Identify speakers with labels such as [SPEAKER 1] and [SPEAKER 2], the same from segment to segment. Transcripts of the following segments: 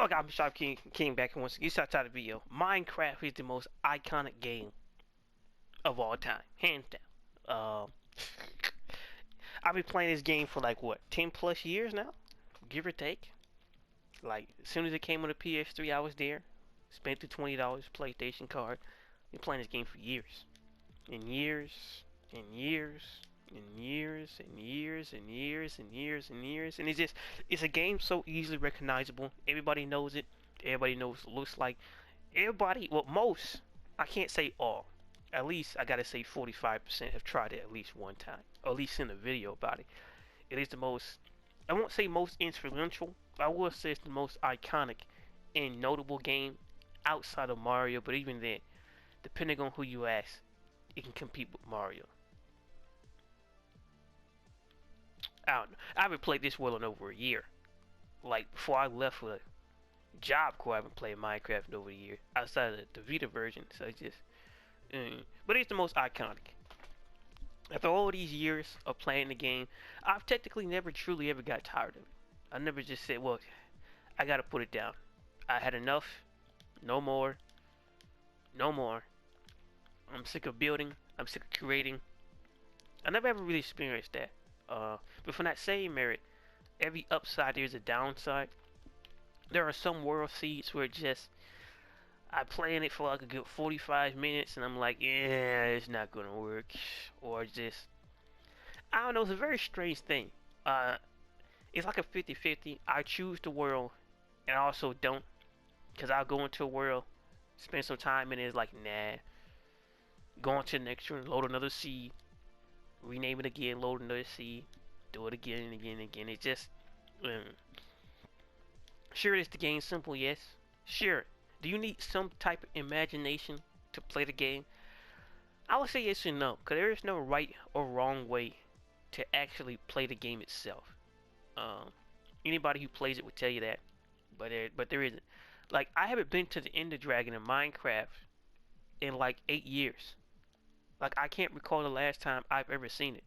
[SPEAKER 1] Look, I'm Sharp King came back and once again start out the video. Minecraft is the most iconic game of all time, hands down. I've been playing this game for like what, 10 plus years now, give or take. Like as soon as it came on the PS3, I was there. Spent the $20 PlayStation card. Been playing this game for years, and years, and years, and years, and years, and years, and years, and years, and it's a game so easily recognizable. Everybody knows it. Everybody knows what it looks like. Everybody, well, most, I can't say all. At least I gotta say 45% have tried it at least one time, or at least seen a video about it. It is the most, I won't say most influential, but I will say it's the most iconic and notable game outside of Mario. But even then, depending on who you ask, it can compete with Mario. I don't know. I haven't played this well in over a year. Like before I left for Job Corps, I haven't played Minecraft in over a year outside of the Vita version. So it's just, but it's the most iconic. After all these years of playing the game, I've technically never truly ever got tired of it. I never just said, well, I gotta put it down. I had enough. No more. No more. I'm sick of building. I'm sick of creating. I never ever really experienced that. But from that same merit, every upside there's a downside. There are some world seeds where just I play in it for like a good 45 minutes and I'm like, yeah, it's not gonna work. Or just, I don't know, it's a very strange thing. It's like a 50-50. I choose the world and I also don't. Because I'll go into a world, spend some time and it's like, nah. Go on to the next one, load another seed, rename it again, load another seed, do it again and again and again. It just, sure, is the game simple? Yes. Sure. Do you need some type of imagination to play the game? I would say yes and no, because there is no right or wrong way to actually play the game itself. Anybody who plays it would tell you that, but there isn't. Like, I haven't been to the Ender Dragon in Minecraft in like 8 years. Like, I can't recall the last time I've ever seen it.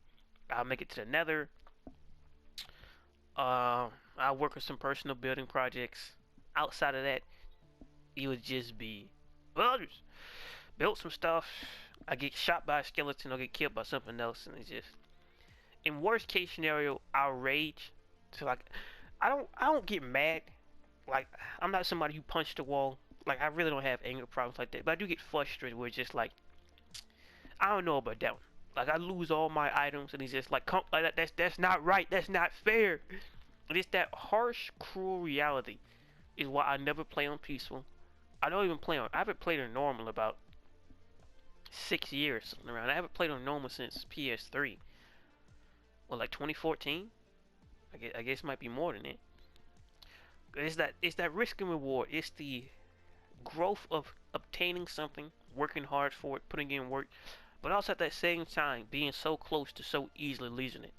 [SPEAKER 1] I'll make it to the Nether. I'll work on some personal building projects. Outside of that, it would just be, well, just build some stuff. I get shot by a skeleton or get killed by something else, and it's just, in worst case scenario, I'll rage. So like, I don't get mad. Like, I'm not somebody who punched the wall. Like, I really don't have anger problems like that. But I do get frustrated where it's just like, I don't know about that one. Like, I lose all my items and it's just like, come, like that's not right. That's not fair. And it's that harsh, cruel reality is why I never play on peaceful. I don't even play on, I haven't played on normal about 6 years, something around. I haven't played on normal since PS3. Well, like 2014? I guess it might be more than that. It's that risk and reward. It's the growth of obtaining something, working hard for it, putting in work, but also at that same time being so close to so easily losing it.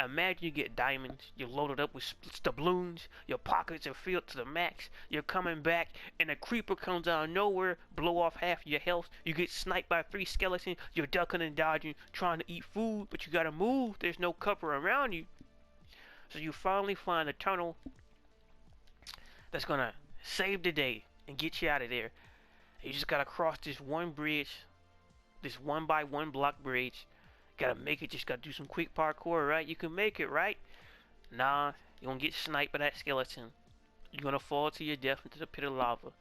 [SPEAKER 1] Imagine you get diamonds, you're loaded up with doubloons, your pockets are filled to the max, you're coming back, and a creeper comes out of nowhere, blow off half your health, you get sniped by 3 skeletons, you're ducking and dodging, trying to eat food, but you gotta move, there's no cover around you. So you finally find a tunnel that's gonna save the day and get you out of there. You just gotta cross this one bridge, this 1x1 block bridge. Gotta make it, just gotta do some quick parkour, right? You can make it, right? Nah, you're gonna get sniped by that skeleton. You're gonna fall to your death into the pit of lava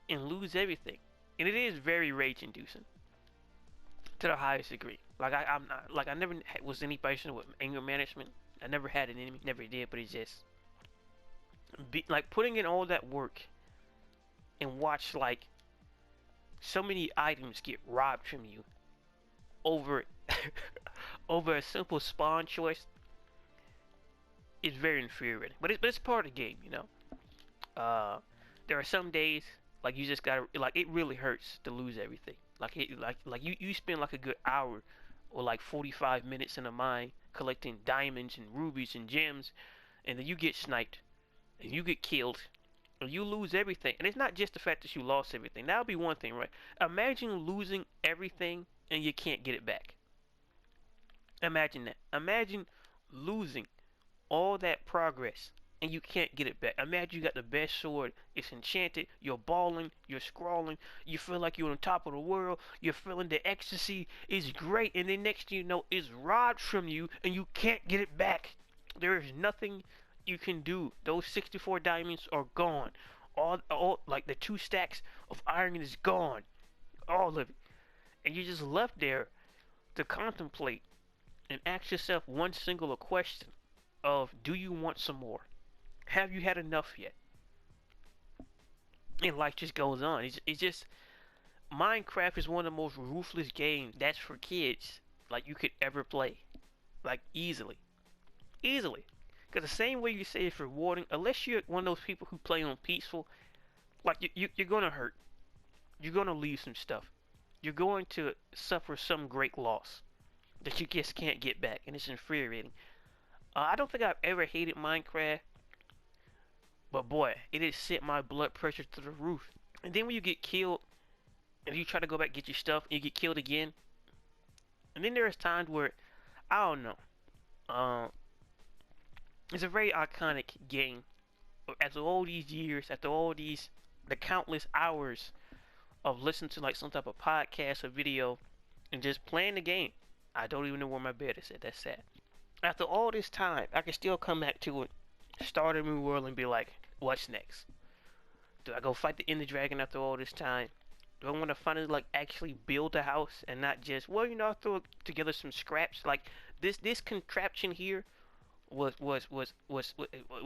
[SPEAKER 1] and lose everything. And it is very rage inducing to the highest degree. Like, I'm not, like, I never was any person with anger management. I never had an enemy, never did, but it's just like putting in all that work and watch like so many items get robbed from you over over a simple spawn choice is very infuriating. But it's part of the game, you know. There are some days like you just gotta, like, it really hurts to lose everything. Like you spend like a good hour or like 45 minutes in a mine collecting diamonds and rubies and gems, and then you get sniped and you get killed and you lose everything. And it's not just the fact that you lost everything. That would be one thing, right? Imagine losing everything and you can't get it back. Imagine that. Imagine losing all that progress and you can't get it back. Imagine you got the best sword, it's enchanted, you're balling, you're scrawling, you feel like you're on top of the world, you're feeling the ecstasy, it's great, and then next thing you know, it's robbed from you, and you can't get it back. There is nothing you can do. Those 64 diamonds are gone. All like the 2 stacks of iron is gone. All of it. And you're just left there to contemplate and ask yourself one singular question of, do you want some more? Have you had enough yet? And life just goes on. It's just Minecraft is one of the most ruthless games that's for kids like you could ever play. Like easily. Easily. Because the same way you say it's rewarding, unless you're one of those people who play on peaceful, like you're going to hurt. You're going to lose some stuff. You're going to suffer some great loss that you just can't get back, and it's infuriating. I don't think I've ever hated Minecraft, but boy, it has sent my blood pressure to the roof. And then when you get killed, and you try to go back and get your stuff, and you get killed again, and then there's times where, I don't know, it's a very iconic game. After all these years, after all these, the countless hours of listening to like some type of podcast or video, and just playing the game, I don't even know where my bed is at. That's sad. After all this time, I can still come back to it, start a new world, and be like, what's next? Do I go fight the Ender Dragon after all this time? Do I want to finally like actually build a house and not just, well, I'll throw together some scraps? Like this contraption here was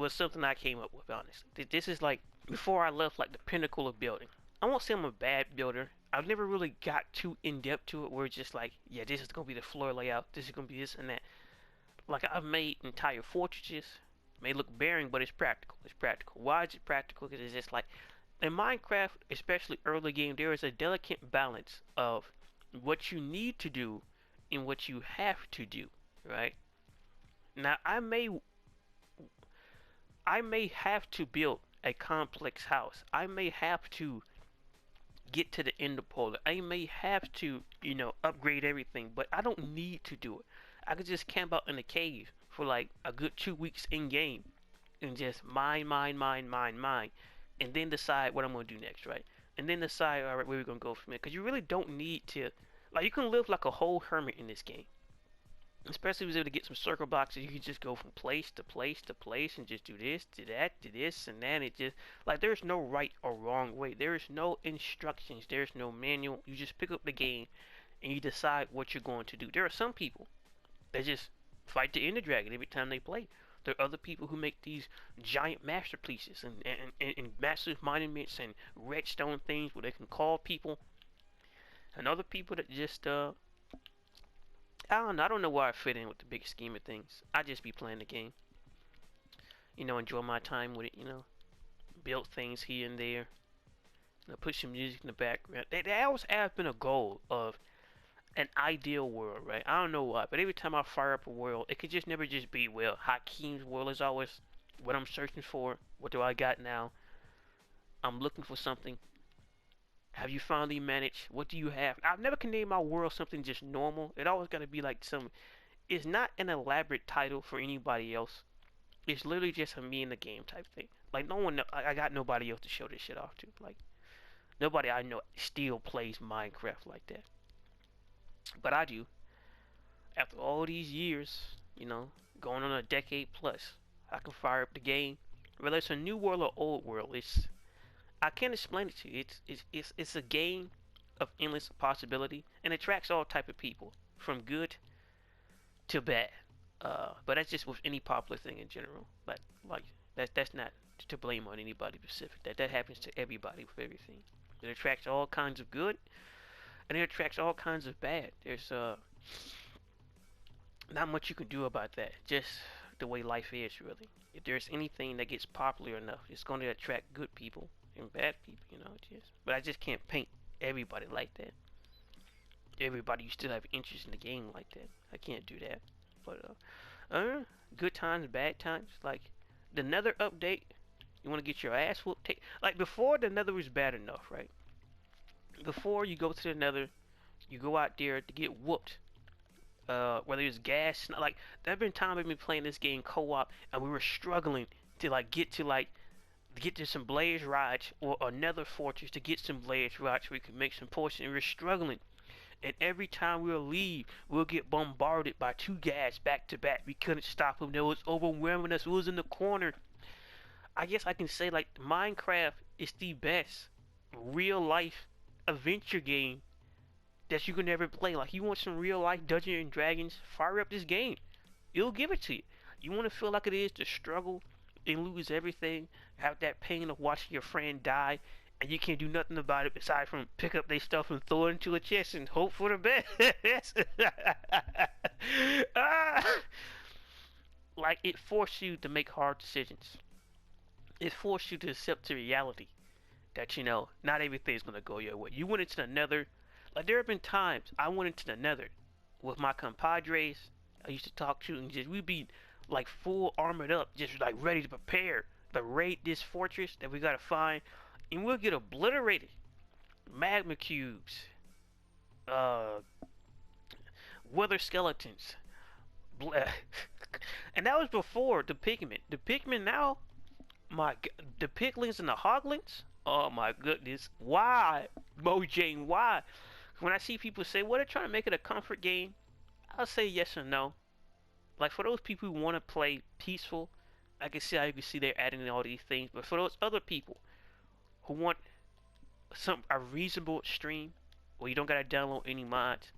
[SPEAKER 1] something I came up with, honestly. This is like before I left, like the pinnacle of building. I won't say I'm a bad builder. I've never really got too in depth to it where it's just like, yeah, this is gonna be the floor layout, this is gonna be this and that. Like I've made entire fortresses. It may look boring, but it's practical. It's practical. Why is it practical? Because it's just like in Minecraft, especially early game, there is a delicate balance of what you need to do and what you have to do, right? Now I may have to build a complex house. I may have to get to the ender portal. I may have to, upgrade everything, but I don't need to do it. I could just camp out in a cave for like a good 2 weeks in game and just mine, and then decide what I'm gonna do next, right? And then decide, all right, where we're gonna go from here. Because you really don't need to, like, you can live like a whole hermit in this game. Especially if you're able to get some circle boxes, you can just go from place to place to place and just do this, do that, do this, and then it just, like, there's no right or wrong way. There is no instructions. There's no manual. You just pick up the game and you decide what you're going to do. There are some people that just fight the Ender Dragon every time they play. There are other people who make these giant masterpieces and massive monuments and redstone things where they can call people. And other people that just, I don't know. I don't know where I fit in with the big scheme of things. I just be playing the game. Enjoy my time with it, Build things here and there. Put some music in the background. That always has been a goal of an ideal world, right? I don't know why, but every time I fire up a world, it could just never just be, well, Hakeem's world is always what I'm searching for. What do I got now? I'm looking for something. Have you finally managed? What do you have? I've never can name my world something just normal. It always got to be like some. It's not an elaborate title for anybody else. It's literally just a me in the game type thing. Like no one, I got nobody else to show this shit off to. Like nobody I know still plays Minecraft like that. But I do. After all these years, going on a decade plus, I can fire up the game. Whether it's a new world or old world, I can't explain it to you. It's a game of endless possibility and attracts all type of people, from good to bad. But that's just with any popular thing in general. Like that's not to blame on anybody specific. That happens to everybody with everything. It attracts all kinds of good, and it attracts all kinds of bad. There's not much you can do about that. Just the way life is, really. If there's anything that gets popular enough, it's going to attract good people and bad people, just. But I just can't paint everybody like that. Everybody you still have interest in the game like that. I can't do that. But good times, bad times. Like the Nether update, you want to get your ass whooped. Like before, the Nether was bad enough, right? Before you go to the Nether, you go out there to get whooped. Whether it's gas, like there have been times I've been playing this game co-op and we were struggling to like get to some blaze rods or another fortress to get some blaze rods so we can make some potions, and we're struggling. And every time we'll leave, we'll get bombarded by two guys back to back. We couldn't stop them. They was overwhelming us. We was in the corner. I guess I can say like Minecraft is the best real life adventure game that you can ever play. Like you want some real life Dungeons and Dragons, fire up this game. It'll give it to you. You want to feel like it is to struggle and lose everything, have that pain of watching your friend die, and you can't do nothing about it aside from pick up their stuff and throw it into a chest and hope for the best. Ah! Like it forced you to make hard decisions. It forced you to accept the reality that not everything's gonna go your way. You went into the nether. Like there have been times I went into the nether with my compadres I used to talk to, and just we'd be like full armored up, just like ready to prepare to raid this fortress that we gotta find, and we'll get obliterated. Magma cubes, uh, weather skeletons, and that was before the pigment. The pigment now, the piglins and the hoglins. Oh my goodness, why, Mojang? Why? When I see people say, "Well, they're trying to make it a comfort game," I'll say yes or no. Like for those people who want to play peaceful, I can see how you can see they're adding all these things. But for those other people who want a reasonable stream where you don't gotta download any mods,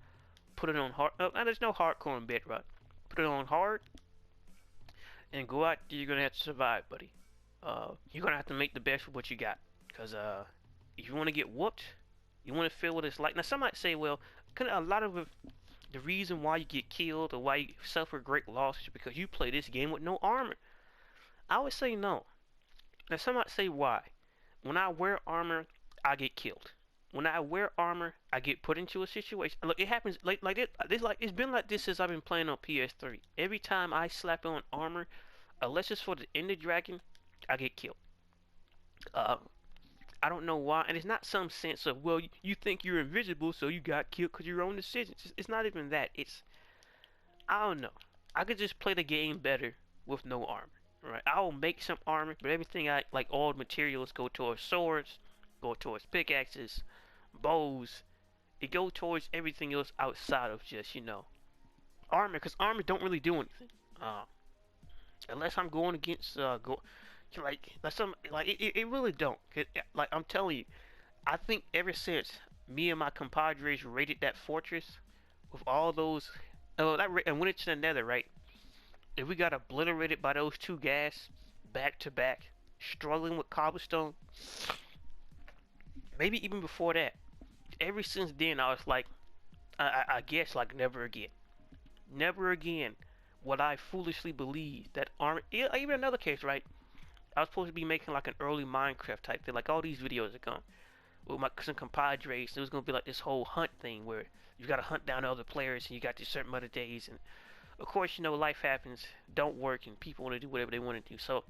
[SPEAKER 1] put it on hard. There's no hardcore in Bedrock. Put it on hard and go out there. You're gonna have to survive, buddy. You're gonna have to make the best of what you got. Cause if you want to get whooped, you want to feel what it's like. Now some might say, well, a lot of the reason why you get killed or why you suffer great loss is because you play this game with no armor. I would say no. Now some might say why. When I wear armor, I get killed. When I wear armor, I get put into a situation. Look, it happens it's been like this since I've been playing on PS3. Every time I slap on armor, unless it's for the Ender Dragon, I get killed. I don't know why, and it's not some sense of, well, you think you're invisible, so you got killed because your own decisions. It's not even that. I don't know. I could just play the game better with no armor, right? I will make some armor, but everything like all the materials go towards swords, go towards pickaxes, bows. It go towards everything else outside of just, armor, because armor don't really do anything. Unless I'm going against, it really don't. Like I'm telling you, I think ever since me and my compadres raided that fortress with all those, and went into the nether, right? And we got obliterated by those two guys back to back, struggling with cobblestone. Maybe even before that. Ever since then, I was like, I guess like never again, never again would I foolishly believe that armor. Even another case, right? I was supposed to be making like an early Minecraft type thing, like all these videos are gone. With some compadres, it was gonna be like this whole hunt thing where you gotta hunt down other players and you got these certain amount of days, and of course life happens, don't work, and people want to do whatever they want to do. So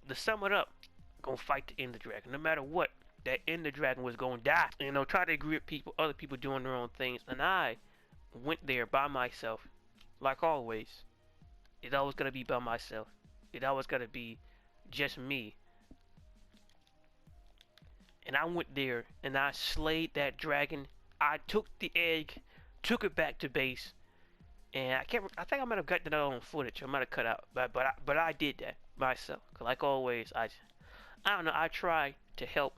[SPEAKER 1] to sum it up, gonna fight the Ender Dragon, no matter what. That Ender Dragon was gonna die. Try to agree with people, other people doing their own things, and I went there by myself, like always. It's always gonna be by myself. It always gotta be just me. And I went there and I slayed that dragon. I took the egg, took it back to base, and I think I might have gotten that on footage. I might have cut out, but I did that myself. Like always, I don't know. I try to help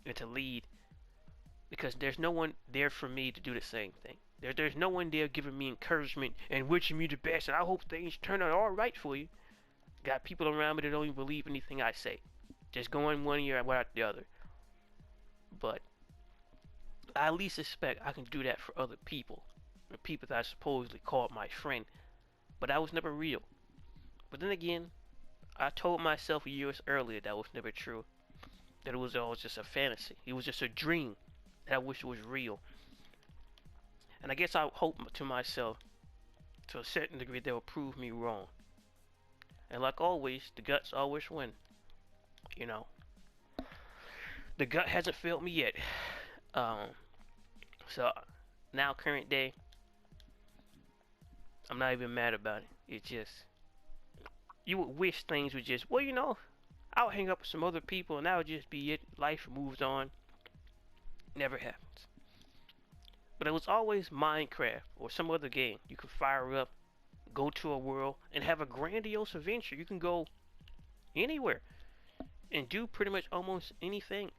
[SPEAKER 1] and to lead because there's no one there for me to do the same thing. There's no one there giving me encouragement and wishing me the best, and I hope things turn out all right for you. Got people around me that don't even believe anything I say. Just going one ear and out the other. But I at least expect I can do that for other people. The people that I supposedly called my friend. But that was never real. But then again, I told myself years earlier that was never true. That it was all just a fantasy. It was just a dream that I wish was real. And I guess I hope to myself, to a certain degree, they will prove me wrong. And like always, the guts always win. The gut hasn't failed me yet. So now current day, I'm not even mad about it. It's just, you would wish things would just, well, I'll hang up with some other people and that'll just be it. Life moves on. Never happens. But it was always Minecraft or some other game. You could fire up, go to a world, and have a grandiose adventure. You can go anywhere and do pretty much almost anything.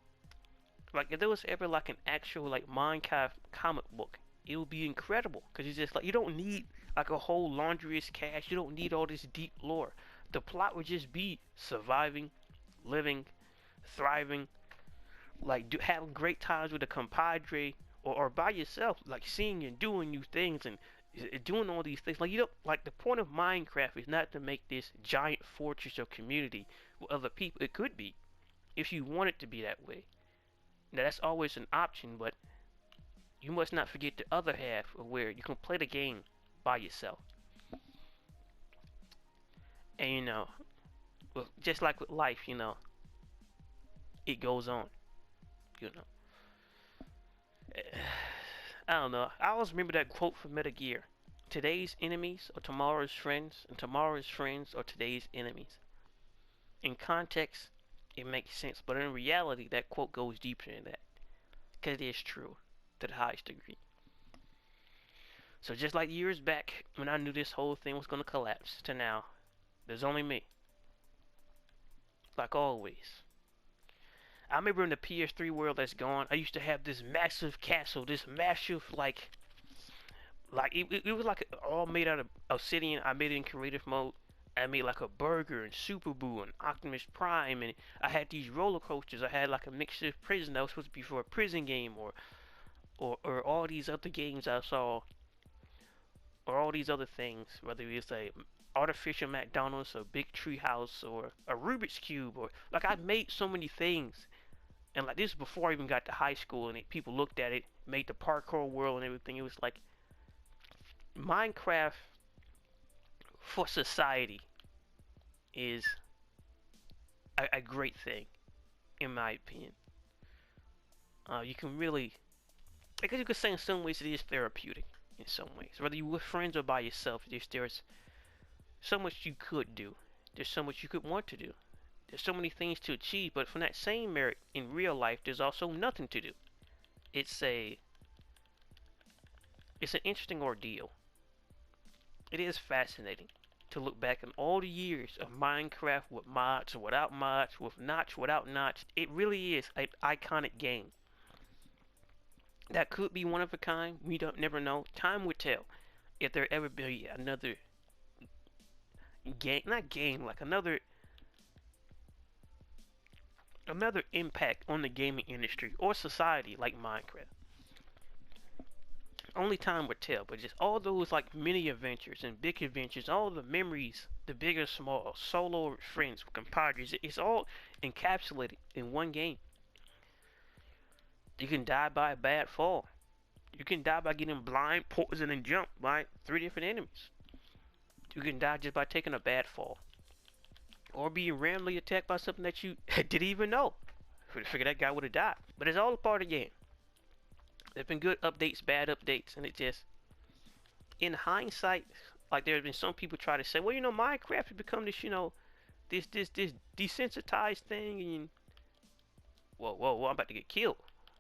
[SPEAKER 1] Like if there was ever like an actual like Minecraft comic book, it would be incredible because it's just like you don't need like a whole laundry's cache. You don't need all this deep lore. The plot would just be surviving, living, thriving, like having great times with a compadre or by yourself, like seeing and doing new things and doing all these things. Like you don't like the point of Minecraft is not to make this giant fortress of community with other people. It could be if you want it to be that way. Now that's always an option, but you must not forget the other half of where you can play the game by yourself. And well, just like with life, it goes on. You know, I don't know. I always remember that quote from Metal Gear: "Today's enemies are tomorrow's friends, and tomorrow's friends are today's enemies." In context, it makes sense, but in reality, that quote goes deeper than that, because it is true to the highest degree. So just like years back when I knew this whole thing was going to collapse, to now, there's only me. Like always. I remember in the PS3 world that's gone, I used to have this massive castle, this massive, it was like all made out of obsidian. I made it in creative mode. I made like a burger and Super Boo and Optimus Prime, and I had these roller coasters. I had like a mixture of prison that was supposed to be for a prison game, or all these other games I saw, or all these other things, whether it's a artificial McDonald's, a big tree house, or a Rubik's Cube, or like I made so many things. And like this is before I even got to high school, and people looked at it, made the parkour world and everything. It was like Minecraft for society is a great thing, in my opinion. You can really, I guess you could say in some ways it is therapeutic, in some ways. Whether you're with friends or by yourself, there's so much you could do. There's so much you could want to do. There's so many things to achieve, but from that same merit in real life, there's also nothing to do. It's an interesting ordeal. It is fascinating to look back on all the years of Minecraft with mods or without mods, with notch, without notch. It really is an iconic game. That could be one of a kind. We don't never know. Time will tell if there ever be another game, not game, like another impact on the gaming industry or society like Minecraft. Only time would tell, but just all those like mini adventures and big adventures, all the memories, the big or small, solo with friends, with compadres, it's all encapsulated in one game. You can die by a bad fall. You can die by getting blind, poison, and jumped by 3 different enemies. You can die just by taking a bad fall. Or being randomly attacked by something that you didn't even know. Figure that guy would have died. But it's all a part of the game. There's been good updates, bad updates, and it just, in hindsight, like there have been some people try to say, well, Minecraft has become this, this desensitized thing, and whoa, I'm about to get killed.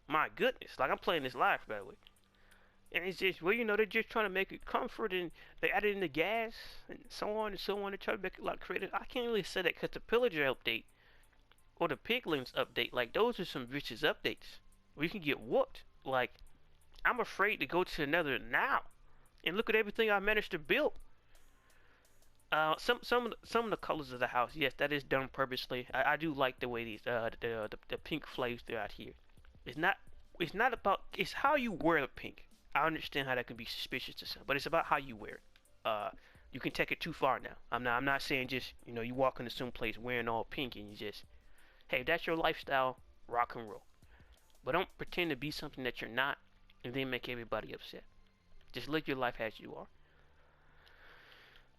[SPEAKER 1] My goodness, like I'm playing this live, by the way. And it's just, well, they're just trying to make it comfort, and they added in the gas, and so on and so on, to try to make it like creative. I can't really say that because the Pillager update, or the Piglins update, like those are some vicious updates. Where you can get whooped. Like, I'm afraid to go to another now, and look at everything I managed to build. Some of the colors of the house, yes, that is done purposely. I do like the way these the pink flames throughout here. It's not about, it's how you wear the pink. I understand how that can be suspicious to some, but it's about how you wear it. You can take it too far now. I'm not saying just you walk into some place wearing all pink and you just, hey, if that's your lifestyle, rock and roll. But don't pretend to be something that you're not, and then make everybody upset. Just live your life as you are.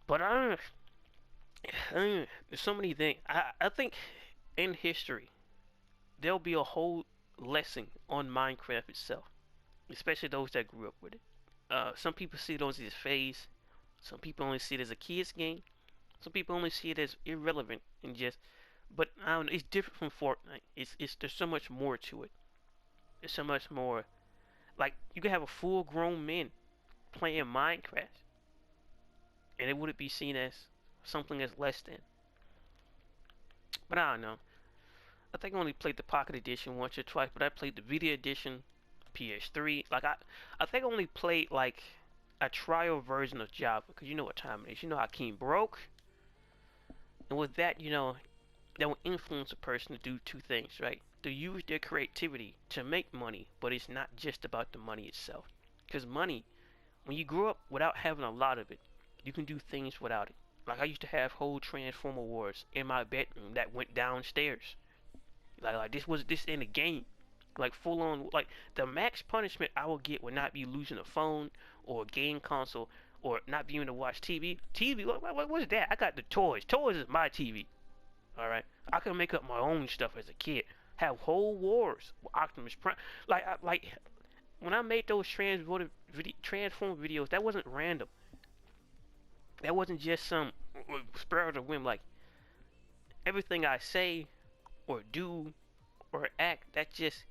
[SPEAKER 1] But there's so many things. I think in history there'll be a whole lesson on Minecraft itself, especially those that grew up with it. Some people see those as phase. Some people only see it as a kid's game. Some people only see it as irrelevant and just But I don't know, it's different from Fortnite. It's there's so much more to it. There's so much more. Like you could have a full-grown man playing Minecraft, and it wouldn't be seen as something as less than. But I don't know. I think I only played the Pocket Edition once or twice, but I played the Video Edition, PS3. Like I think I only played like a trial version of Java, because you know what time it is. You know how King broke, and with that, that will influence a person to do two things, right? To use their creativity to make money, but it's not just about the money itself. Because money, when you grow up without having a lot of it, you can do things without it. Like I used to have whole Transformer Wars in my bedroom that went downstairs. Like this in a game. Like full on, like the max punishment I would get would not be losing a phone or a game console or not being able to watch TV. TV, what's that? I got the toys. Toys is my TV. All right, I can make up my own stuff as a kid. Have whole wars with Optimus Prime. Like when I made those transform videos, that wasn't random. That wasn't just some spur of the whim. Like everything I say or do or act, that's just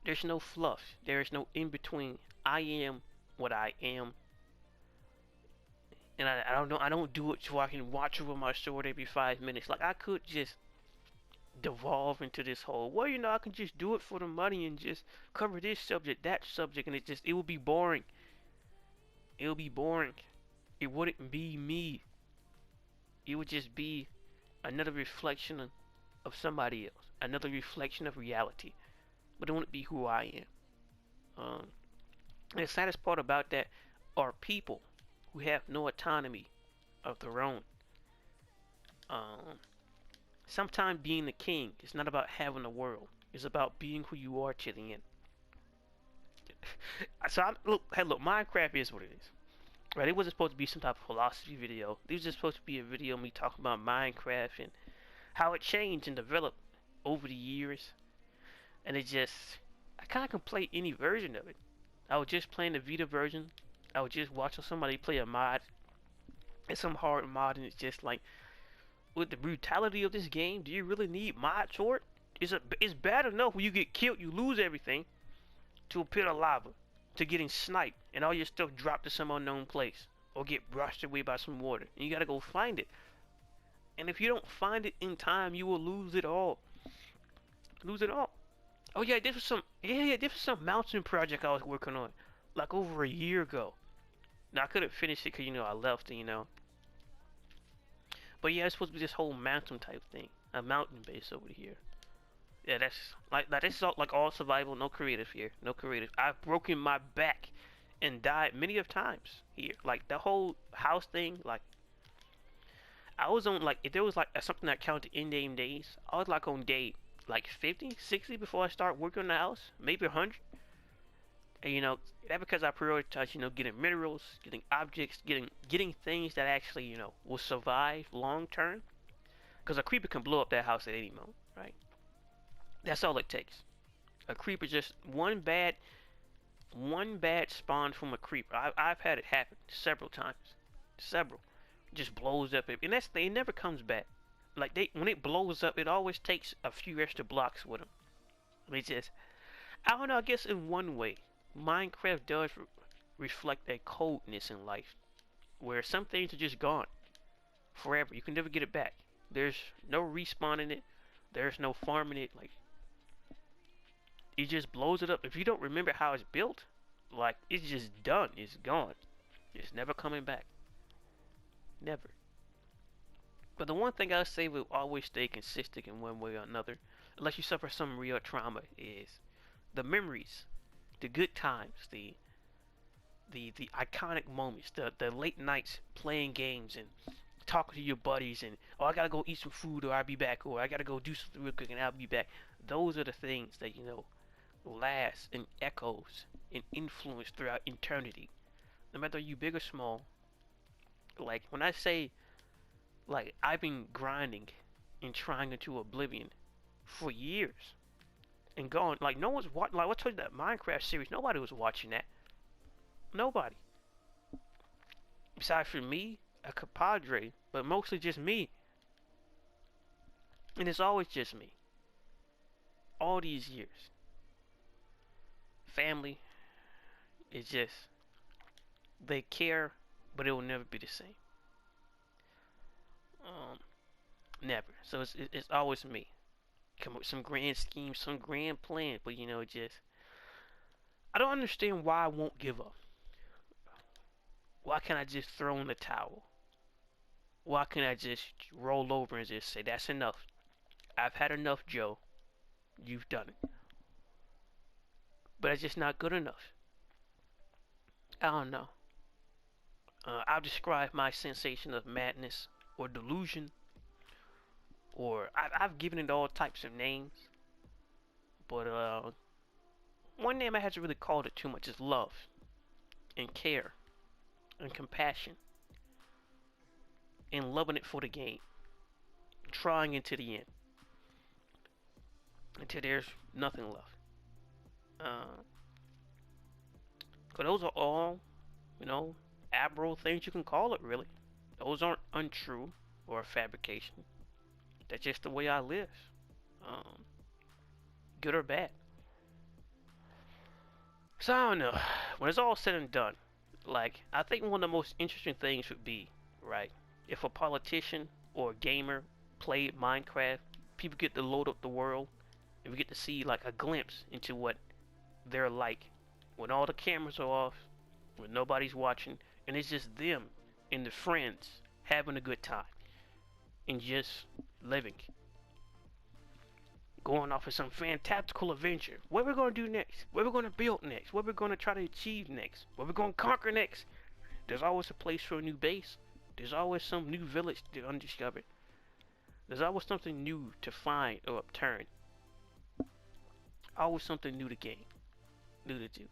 [SPEAKER 1] there's no fluff. There is no in between. I am what I am, and I don't know. I don't do it so I can watch over my sword every 5 minutes. Like I could just devolve into this whole. Well, I can just do it for the money and just cover this subject, that subject, and it would be boring. It would be boring. It wouldn't be me. It would just be another reflection of somebody else, another reflection of reality, but it wouldn't be who I am. And the saddest part about that are people who have no autonomy of their own. Sometimes being the king is not about having a world. It's about being who you are to the end. So look, Minecraft is what it is. Right? It wasn't supposed to be some type of philosophy video. This was just supposed to be a video of me talking about Minecraft and how it changed and developed over the years. And I kind of can play any version of it. I was just playing the Vita version. I was just watching somebody play a mod. It's some hard mod, and it's just like, with the brutality of this game, do you really need mods for it? It's bad enough when you get killed, you lose everything to a pit of lava, to getting sniped, and all your stuff dropped to some unknown place, or get brushed away by some water, and you gotta go find it. And if you don't find it in time, you will lose it all. Lose it all. Oh yeah, this was some mountain project I was working on, like over a year ago. Now I couldn't finish it because I left, But yeah, it's supposed to be this whole mountain type thing, a mountain base over here. Yeah, that's like this is all survival, no creative here, no creative. I've broken my back and died many of times here. Like the whole house thing, like I was on if there was something that counted in-game days, I was like on day 50, 60 before I start working on the house, maybe 100. And that because I prioritize, getting minerals, getting objects, getting things that actually, will survive long term. Because a creeper can blow up that house at any moment, right? That's all it takes. A creeper, just one bad spawn from a creeper. I've had it happen several times, several. Just blows up, and it never comes back. When it blows up, it always takes a few extra blocks with them. I don't know. I guess in one way, Minecraft does reflect a coldness in life, where some things are just gone forever. You can never get it back. There's no respawning it. There's no farming it. It just blows it up. If you don't remember how it's built, it's just done. It's gone. It's never coming back. Never. But the one thing I say will always stay consistent in one way or another, unless you suffer some real trauma, is the memories, the good times, the iconic moments, the late nights playing games and talking to your buddies, and I gotta go eat some food or I'll be back, or I gotta go do something real quick and I'll be back. Those are the things that last and echoes and influence throughout eternity, no matter you big or small. When I say, I've been grinding and trying into oblivion for years and going, no one's watching. I told you that Minecraft series, nobody was watching that. Nobody. Besides for me, a compadre, but mostly just me. And it's always just me. All these years. Family is just, they care, but it will never be the same. Um, Never. So it's always me. Come up with some grand scheme, some grand plan, but just I don't understand why I won't give up. Why can't I just throw in the towel? Why can't I just roll over and just say that's enough? I've had enough, Joe. You've done it. But it's just not good enough. I don't know. I'll describe my sensation of madness or delusion, or I've given it all types of names. But one name I haven't really called it too much is love and care and compassion and loving it for the game, trying into the end until there's nothing left. Uh, Cause those are all, admirable things you can call it. Really, those aren't untrue or a fabrication. That's just the way I live, um, good or bad. So I don't know. When it's all said and done, like I think one of the most interesting things would be, right, if a politician or a gamer played Minecraft, people get to load up the world, and we get to see like a glimpse into what they're like when all the cameras are off, when nobody's watching, and it's just them and the friends having a good time and just living, going off of some fantastical adventure. What we're gonna do next? What we're gonna build next? What we're gonna try to achieve next? What we're gonna conquer next? There's always a place for a new base. There's always some new village to undiscover. There's always something new to find or upturn. Always something new to gain, new to do.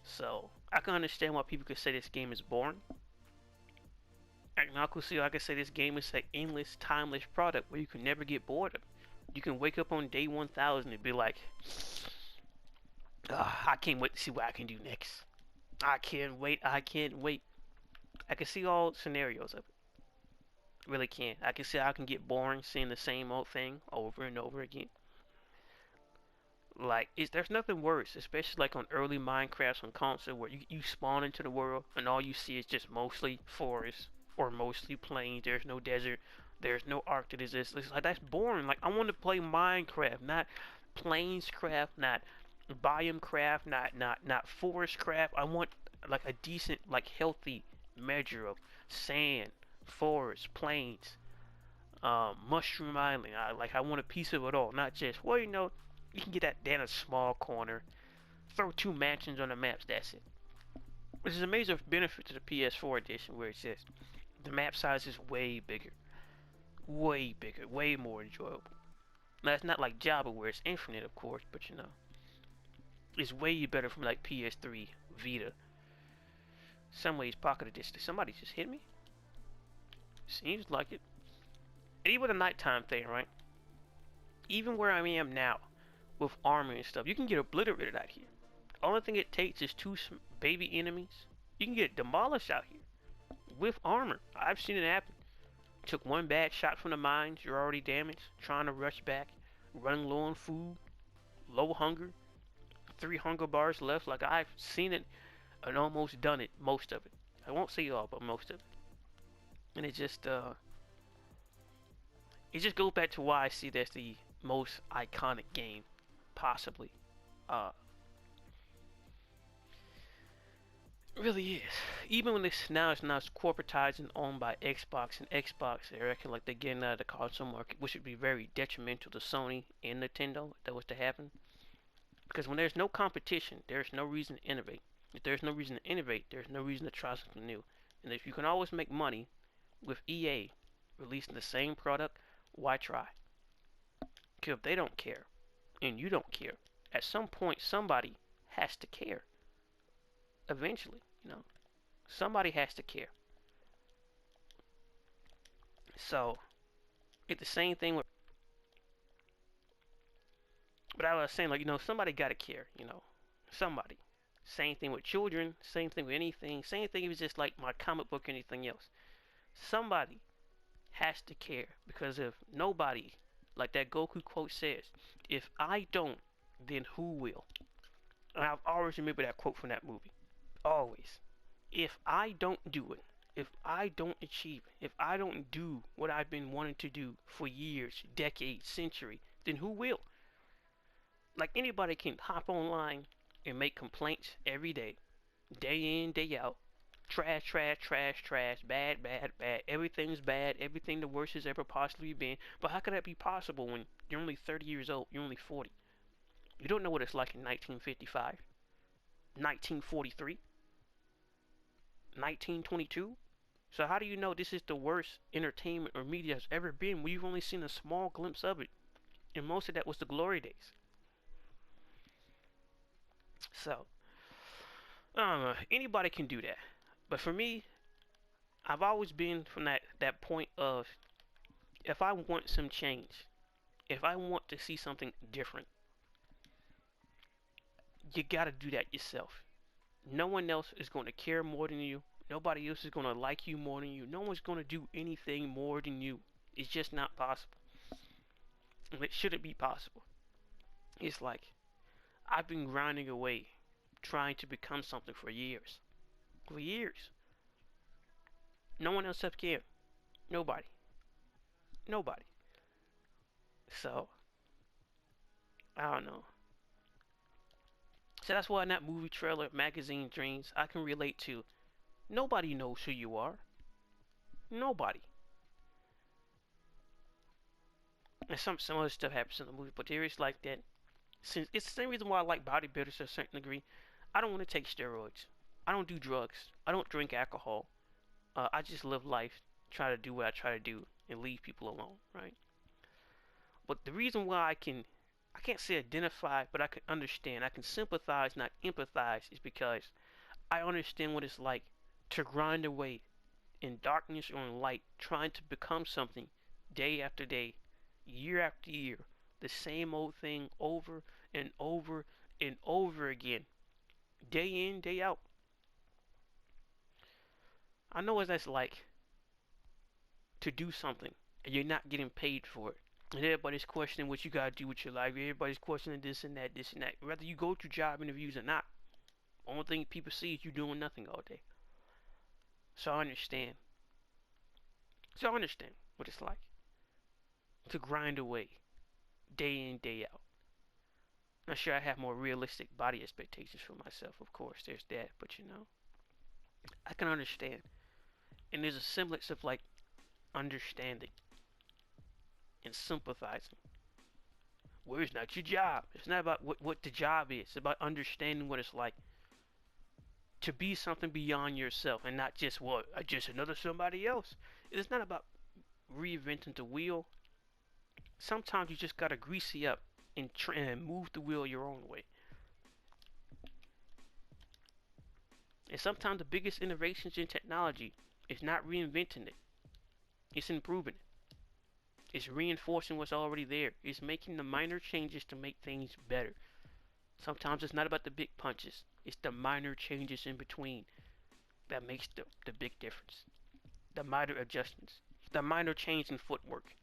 [SPEAKER 1] So I can understand why people could say this game is boring. And I could see, I could say this game is an endless, timeless product where you can never get bored of. You can wake up on day 1000 and be like, I can't wait to see what I can do next. I can't wait. I can't wait. I can see all scenarios of it. Really can. I can see how I can get boring seeing the same old thing over and over again. Like, there's nothing worse, especially like on early Minecrafts on console where you spawn into the world and all you see is just mostly forest or mostly plains. There's no desert. There's no Arctic. It's like that's boring. Like I want to play Minecraft, not Plainscraft, not Biomecraft, not Forestcraft. I want like a decent, like healthy measure of sand, forest, plains, Mushroom Island. I want a piece of it all, not just you can get that down a small corner, throw two mansions on the maps. That's it. Which is a major benefit to the PS4 edition, where it's just the map size is way bigger, way more enjoyable. Now it's not like Java where it's infinite, of course, but it's way better from like PS3, Vita. Some ways Pocket Edition. Somebody just hit me. Seems like it. And even the nighttime thing, right? Even where I am now, with armor and stuff, you can get obliterated out here. Only thing it takes is two baby enemies. You can get demolished out here with armor. I've seen it happen. Took one bad shot from the mines, you're already damaged. Trying to rush back, running low on food, low hunger, 3 hunger bars left. Like I've seen it and almost done it, most of it. I won't say all, but most of it. And it just goes back to why I see that's the most iconic game, possibly. Really is. Even when it's now corporatized and owned by Xbox, and Xbox, they reckon like they're getting out of the console market, which would be very detrimental to Sony and Nintendo if that was to happen. Because when there's no competition, there's no reason to innovate. If there's no reason to innovate, there's no reason to try something new. And if you can always make money with EA releasing the same product, why try? Because if they don't care, and you don't care, at some point somebody has to care. Eventually, somebody has to care. So, it's the same thing with. But I was saying, like, somebody gotta care, somebody. Same thing with children, same thing with anything, same thing if it's just like my comic book or anything else. Somebody has to care because if nobody Like that Goku quote says, if I don't, then who will? And I've always remembered that quote from that movie. Always. If I don't do it, if I don't achieve it, if I don't do what I've been wanting to do for years, decades, century, then who will? Like anybody can hop online and make complaints every day in, day out. Trash, trash, trash, trash, bad, bad, bad. Everything's bad. Everything the worst has ever possibly been. But how could that be possible when you're only 30 years old? You're only 40. You don't know what it's like in 1955, 1943, 1922. So how do you know this is the worst entertainment or media has ever been when you've only seen a small glimpse of it? And most of that was the glory days. So, I don't know. Anybody can do that. But for me, I've always been from that point of if I want some change, if I want to see something different, you gotta do that yourself. No one else is going to care more than you. Nobody else is going to like you more than you. No one's going to do anything more than you. It's just not possible. And it shouldn't be possible. It's like I've been grinding away trying to become something for years. For years. No one else have cared. Nobody. Nobody. So, I don't know. So that's why in that movie trailer, Magazine Dreams, I can relate to nobody knows who you are. Nobody. And some other stuff happens in the movie, but there is like that. Since it's the same reason why I like bodybuilders to a certain degree. I don't want to take steroids. I don't do drugs. I don't drink alcohol. I just live life, try to do what I try to do, and leave people alone, right? But the reason why I can't say identify, but I can understand. I can sympathize, not empathize, is because I understand what it's like to grind away in darkness or in light, trying to become something day after day, year after year, the same old thing over and over and over again, day in, day out. I know what that's like to do something and you're not getting paid for it. And everybody's questioning what you gotta do with your life. Everybody's questioning this and that, this and that. Whether you go to job interviews or not, only thing people see is you doing nothing all day. So I understand. So I understand what it's like to grind away day in, day out. I'm sure I have more realistic body expectations for myself, of course. There's that, but I can understand. And there's a semblance of like understanding and sympathizing. Where it's not your job. It's not about what the job is. It's about understanding what it's like to be something beyond yourself and not just just another somebody else. It's not about reinventing the wheel. Sometimes you just gotta greasy up and move the wheel your own way. And sometimes the biggest innovations in technology is not reinventing it. It's improving it. It's reinforcing what's already there. It's making the minor changes to make things better. Sometimes it's not about the big punches. It's the minor changes in between that makes the big difference. The minor adjustments. The minor change in footwork.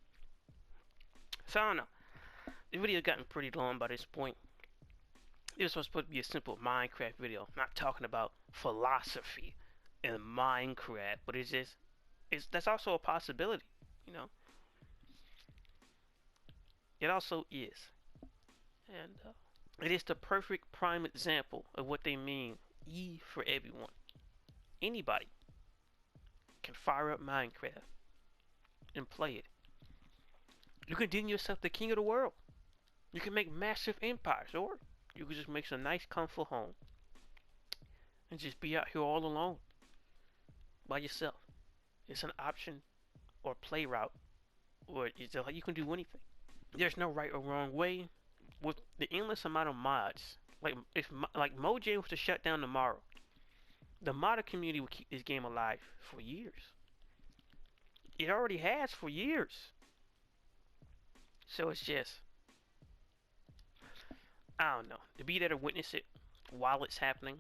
[SPEAKER 1] So I don't know. The video's gotten pretty long by this point. This was supposed to be a simple Minecraft video. I'm not talking about philosophy in Minecraft, but that's also a possibility, you know. It also is. And it is the perfect prime example of what they mean. E for everyone. Anybody can fire up Minecraft and play it. You can deem yourself the king of the world. You can make massive empires, or you can just make some nice, comfortable home and just be out here all alone by yourself. It's an option or play route, or it's like you can do anything. There's no right or wrong way. With the endless amount of mods, if Mojang was to shut down tomorrow, the modder community would keep this game alive for years. It already has for years. So it's just, I don't know. To be there to witness it while it's happening,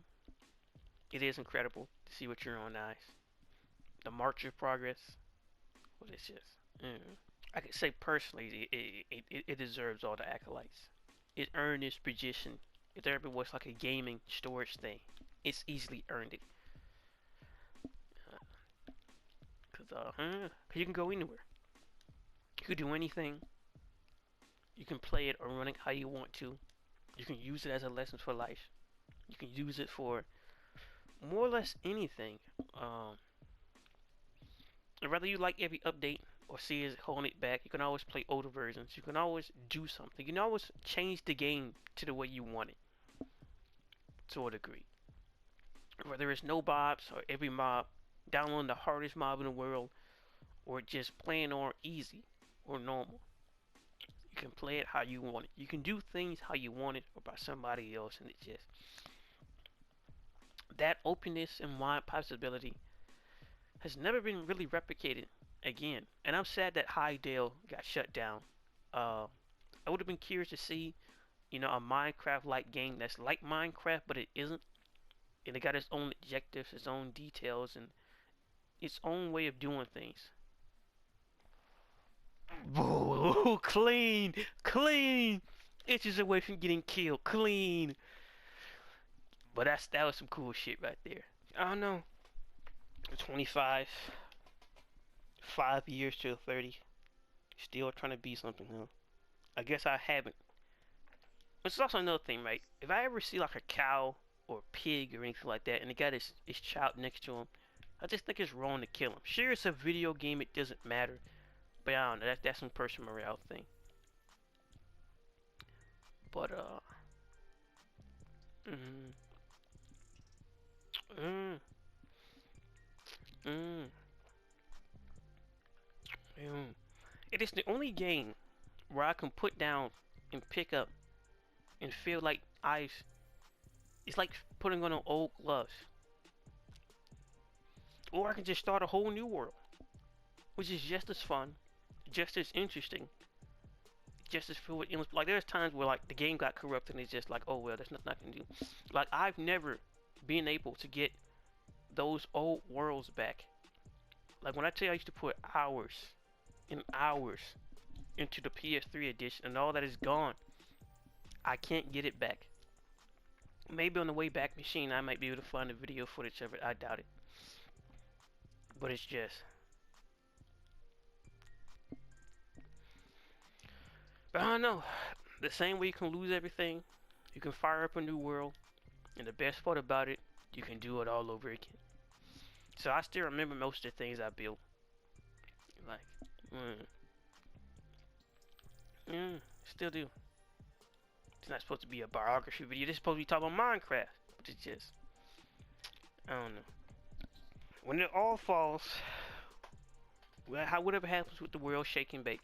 [SPEAKER 1] it is incredible to see with your own eyes. The march of progress. What is this? I could say personally, it deserves all the accolades. It earned its position. If there ever was like a gaming storage thing, it's easily earned it. Cause you can go anywhere. You can do anything. You can play it or run it how you want to. You can use it as a lesson for life. You can use it for more or less anything. Um, Whether you like every update or see it holding it back, you can always play older versions. You can always do something. You can always change the game to the way you want it, to a degree. Whether it's no mobs or every mob, downloading the hardest mob in the world, or just playing on easy or normal. You can play it how you want it. You can do things how you want it or by somebody else, and it just that openness and wide possibility has never been really replicated again. And I'm sad that Hytale got shut down. I would have been curious to see, a Minecraft-like game that's like Minecraft, but it isn't. And it got its own objectives, its own details, and its own way of doing things. Whoa, clean, clean. Inches away from getting killed, clean. But that was some cool shit right there. I don't know. 25, 5 years till 30, still trying to be something, huh? I guess I haven't. Which is also another thing, right? If I ever see like a cow or a pig or anything like that, and it got his child next to him, I just think it's wrong to kill him. Sure, it's a video game; it doesn't matter. But I don't know. That's some personal morale thing. But mm, mm, mm, mm. It is the only game where I can put down and pick up and feel like it's like putting on an old gloves. Or I can just start a whole new world, which is just as fun, just as interesting, just as filled with endless. Like there's times where like the game got corrupted and it's just like, oh well, there's nothing I can do. Like I've never been able to get those old worlds back. Like when I tell you I used to put hours and hours into the PS3 edition and all that is gone, I can't get it back. Maybe on the way back machine I might be able to find the video footage of it. I doubt it. But it's just but I don't know. The same way you can lose everything, you can fire up a new world, and the best part about it, you can do it all over again. So I still remember most of the things I built. Like, still do. It's not supposed to be a biography video. This is supposed to be talking about Minecraft. But it's just, I don't know. When it all falls, whatever happens with the world shake and bake,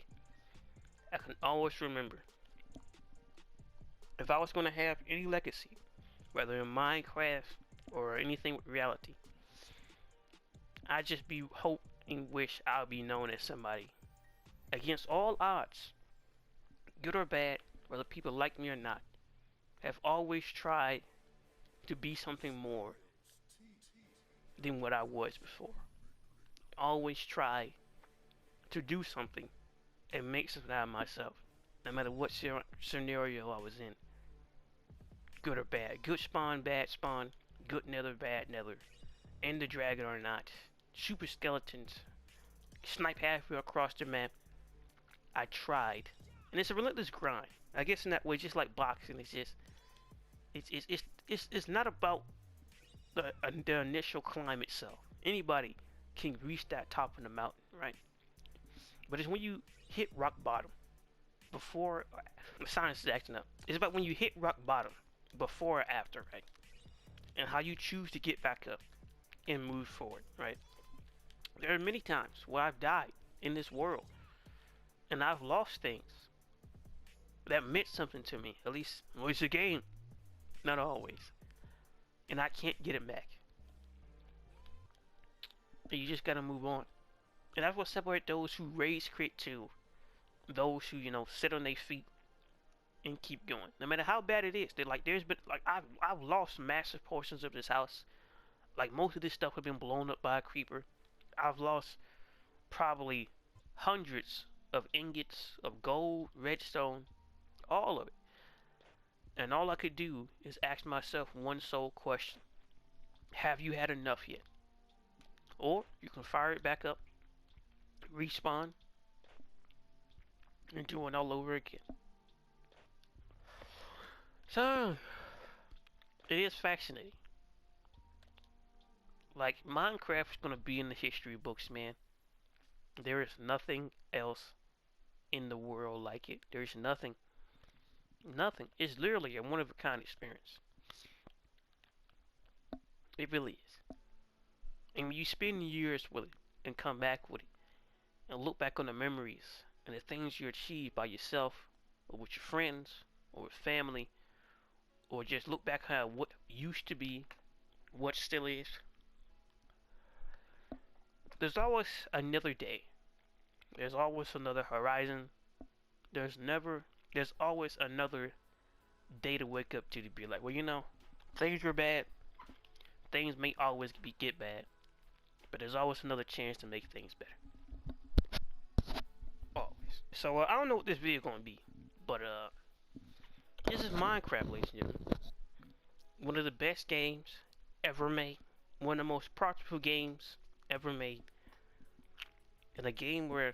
[SPEAKER 1] I can always remember. If I was going to have any legacy, whether in Minecraft or anything with reality, I just hope and wish I'll be known as somebody against all odds, good or bad, whether people like me or not, have always tried to be something more than what I was before. Always try to do something and make something out of myself, no matter what scenario I was in. Good or bad. Good spawn, bad spawn, good nether, bad nether. End the dragon or not. Super skeletons. Snipe halfway across the map. I tried. And it's a relentless grind. I guess in that way, just like boxing, it's just it's not about the initial climb itself. Anybody can reach that top of the mountain, right? But it's when you hit rock bottom before science is acting up. It's about when you hit rock bottom before or after, right? And how you choose to get back up and move forward, right? There are many times where I've died in this world and I've lost things that meant something to me. At least, well, it's a game. Not always. And I can't get it back. And you just gotta move on. And that's what separates those who rage quit to those who, sit on their feet and keep going. No matter how bad it is. There's been I've lost massive portions of this house. Like most of this stuff have been blown up by a creeper. I've lost probably hundreds of ingots, of gold, redstone, all of it. And all I could do is ask myself one sole question. Have you had enough yet? Or you can fire it back up, respawn, and do it all over again. So, it is fascinating. Like, Minecraft is going to be in the history books, man. There is nothing else in the world like it. There's nothing. Nothing. It's literally a one of a kind experience. It really is. And when you spend years with it and come back with it and look back on the memories and the things you achieved by yourself or with your friends or with family, or just look back at what used to be, what still is, there's always another day. There's always another horizon. There's always another day to wake up to be like, well, things were bad. Things may always get bad, but there's always another chance to make things better. Always. So I don't know what this video is gonna be, but this is Minecraft, ladies and gentlemen. One of the best games ever made. One of the most profitable games ever made. And a game where,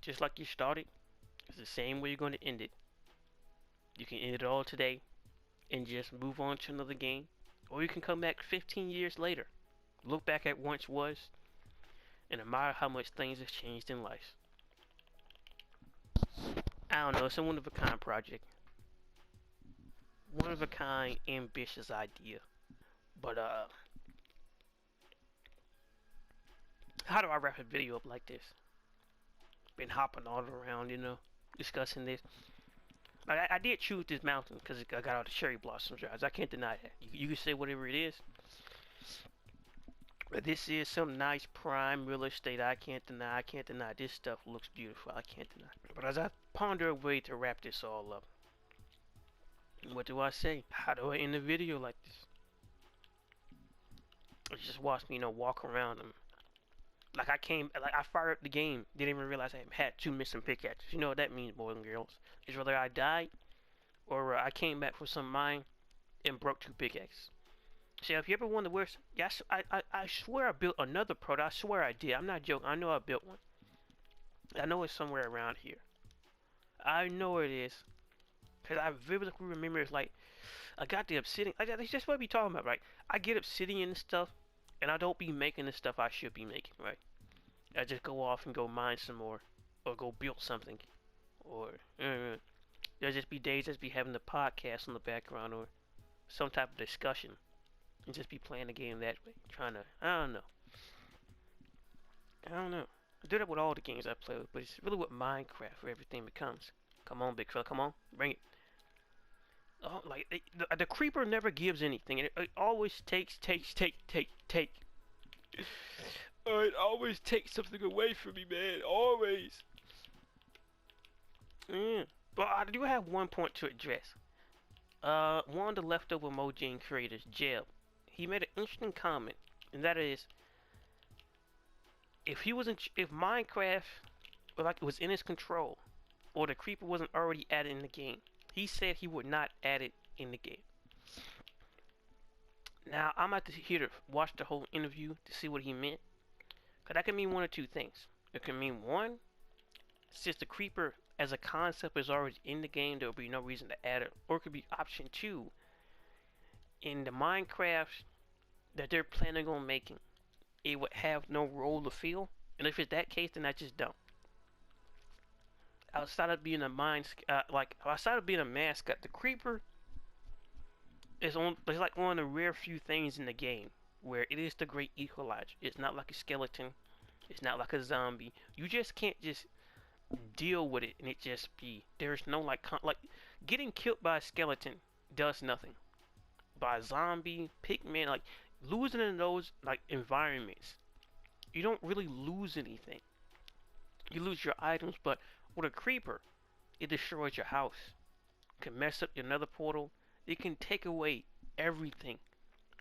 [SPEAKER 1] just like you started, it's the same way you're going to end it. You can end it all today and just move on to another game. Or you can come back 15 years later, look back at once was, and admire how much things have changed in life. I don't know, it's a one of a kind project. One of a kind, ambitious idea. But how do I wrap a video up like this? Been hopping all around, discussing this. I did choose this mountain because I got all the cherry blossoms, guys. I can't deny that. You can say whatever it is. But this is some nice prime real estate. I can't deny. I can't deny. This stuff looks beautiful. I can't deny. But as I ponder a way to wrap this all up, what do I say? How do I end the video like this? Just watch me, walk around them. Like I fired up the game, didn't even realize I had two missing pickaxes. You know what that means, boys and girls. It's whether I died, or I came back from some mine and broke two pickaxes. So if you ever wonder where, yeah, I swear I built another prototype. I swear I did. I'm not joking. I know I built one. I know it's somewhere around here. I know it is. Because I vividly remember it's like, I got the obsidian. That's just what we talking about, right? I get obsidian and stuff, and I don't be making the stuff I should be making, right? I just go off and go mine some more, or go build something, or there'll just be days just be having the podcast in the background, or some type of discussion, and just be playing the game that way, trying to, I don't know. I do that with all the games I play with, but it's really with Minecraft where everything becomes. Come on, big fella, come on, bring it. Oh, like the creeper never gives anything. It always takes. Oh, it always takes something away from me, man. Always. But I do have one point to address. One of the leftover Mojang creators, Jeb, he made an interesting comment, and that is, if Minecraft, was in his control, or the creeper wasn't already added in the game, he said he would not add it in the game. Now, I'm about to here to watch the whole interview to see what he meant. Because that can mean one or two things. It can mean, one, since the creeper as a concept is already in the game, there will be no reason to add it. Or it could be option two, in the Minecraft that they're planning on making, it would have no role to fill. And if it's that case, then I just don't. Outside of being a mascot, the creeper is like one of the rare few things in the game where it is the great equalizer. It's not like a skeleton. It's not like a zombie. You just can't just deal with it and it just be. There's no like getting killed by a skeleton does nothing. By a zombie, pigman, like losing in those like environments, you don't really lose anything. You lose your items, but with a creeper, it destroys your house. It can mess up your nether portal. It can take away everything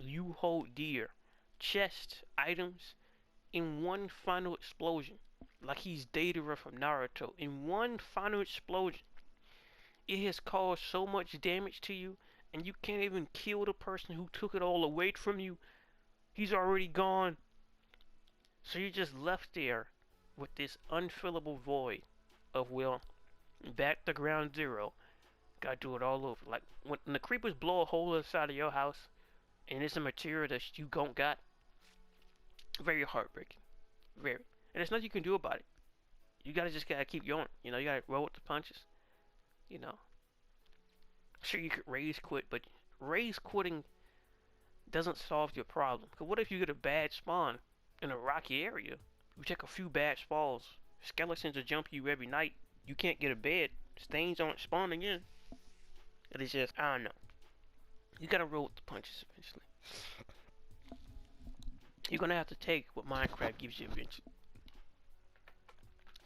[SPEAKER 1] you hold dear. Chests, items, in one final explosion. like he's Deidara from Naruto. In one final explosion, it has caused so much damage to you, and you can't even kill the person who took it all away from you. He's already gone. So you're just left there with this unfillable void of, well, back to ground zero. Gotta do it all over. Like when the creepers blow a hole inside of your house, and it's a material that you don't got. Very heartbreaking. Very. And there's nothing you can do about it. You gotta keep going. You know, you gotta roll with the punches. You know. Sure, you could rage quit, but rage quitting doesn't solve your problem. Cause what if you get a bad spawn in a rocky area? You take a few bad spawns. Skeletons will jump you every night. You can't get a bed. Stains aren't spawning in. It is just, I don't know. You gotta roll with the punches eventually. You're gonna have to take what Minecraft gives you eventually.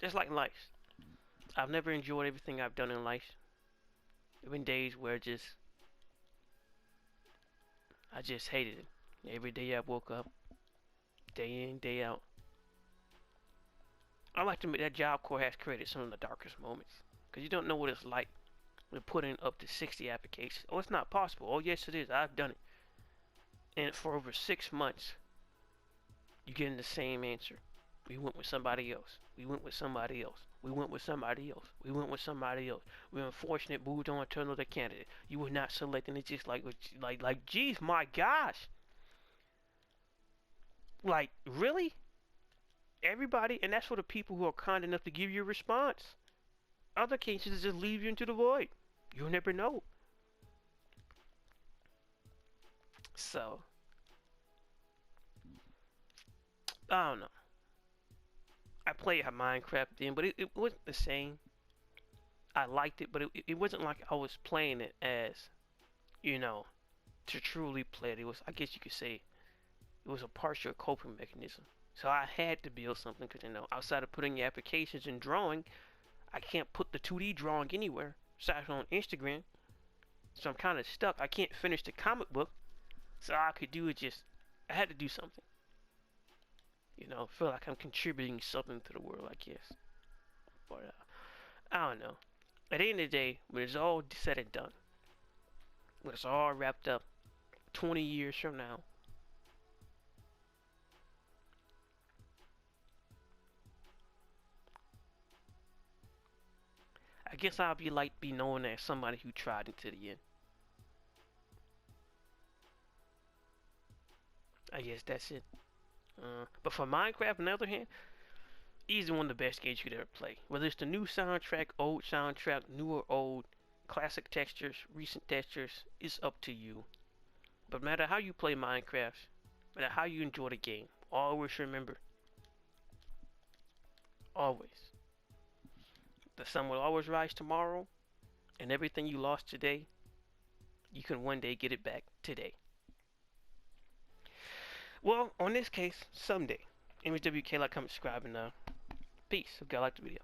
[SPEAKER 1] Just like life. I've never enjoyed everything I've done in life. There have been days where I just hated it. Every day I woke up, day in, day out. I like to admit that Job Corps has created some of the darkest moments. Because you don't know what it's like to put in up to 60 applications. Oh, it's not possible. Oh, yes, it is. I've done it. And for over 6 months, you're getting the same answer. We went with somebody else. We went with somebody else. We went with somebody else. We went with somebody else. We were unfortunate, moved on to another candidate. You were not selecting. It's just like, geez, my gosh. Like, really? Everybody? And that's for the people who are kind enough to give you a response. Other cases just leave you into the void. You'll never know. So, I don't know. I played Minecraft then, but it wasn't the same. I liked it, but it wasn't like I was playing it as, you know, to truly play it. It was, I guess you could say, it was a partial coping mechanism. So I had to build something because, you know, outside of putting the applications and drawing, I can't put the 2D drawing anywhere, aside on Instagram. So I'm kind of stuck. I can't finish the comic book. So all I could do is just, I had to do something. You know, feel like I'm contributing something to the world, I guess. But, I don't know. At the end of the day, when it's all said and done, when it's all wrapped up, 20 years from now, I guess I'll be known as somebody who tried into the end. I guess that's it. But for Minecraft, on the other hand, easily one of the best games you could ever play. Whether it's the new soundtrack, old soundtrack, new or old, classic textures, recent textures, it's up to you. But no matter how you play Minecraft, no matter how you enjoy the game, always remember, always, the sun will always rise tomorrow, and everything you lost today, you can one day get it back today. Well, on this case, someday. MHWK, like, comment, subscribe, and peace. If you like the video.